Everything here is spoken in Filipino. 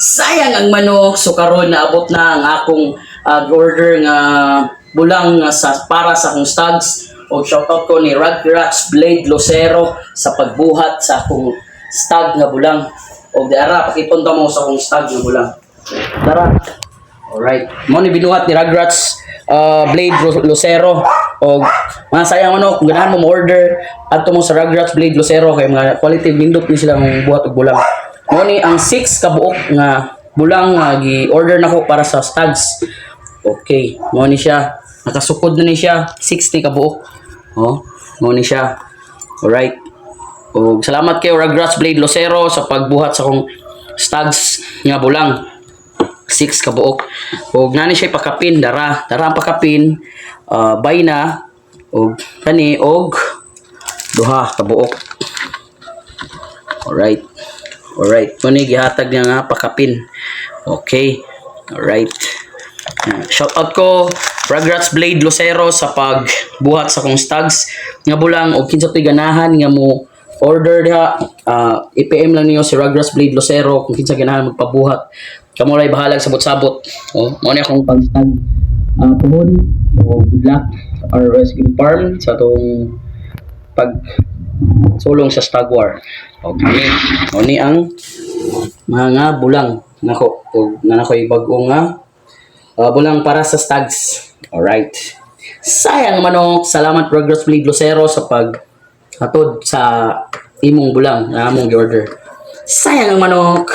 Sayang ang manok, so karon naabot na ang akong order nga bulang nga para sa akong stags. O shoutout ko ni Rugrats Blade Lucero sa pagbuhat sa akong stag nga bulang. O diara pakipunta mo sa akong stag nga bulang. Tara. Alright. Mo ni binuhat ni Rugrats Blade Lucero. O mga sayang manok, kung ganahan mo order adto mo sa Rugrats Blade Lucero kay mga quality bindot ni sila ng buhat og bulang. Mo ni ang 6 ka buok nga bulang nga gi-order nako para sa stags. Okay, mo ni siya. Nakasukod na ni siya 60 ka buok. Oh, mo ni siya. Alright. O salamat kay Rugrats Blade Lucero sa pagbuhat sa akong stags nga bulang. 6 ka buok. O nani siya pakapin dara ang pakapin. Bay na og kani og duha ka buok. Alright. Alright, muna gihatag niya nga pakapin. Okay. Alright. Shout out ko Rugrats Blade Lucero sa pagbuhat sa kong stags nga bulang og kinsa toy ganahan nga mo order diha. IPM lang niyo si Rugrats Blade Lucero kung kinsa ganahan magpabuhat. Kamo ray bahalag sabot-sabot. Oh, mo ni akong pagstag. Puhon o good luck RS Green Farm sa tong pag sulong sa stag war. Okay. Oni ang mga bulang nako ug nanakoy bag-o nga bulang para sa stags. Alright. Sayang manok. Salamat Rugrats Blade Lucero sa pag hatod sa imong bulang na among gi-order. Sayang ang manok.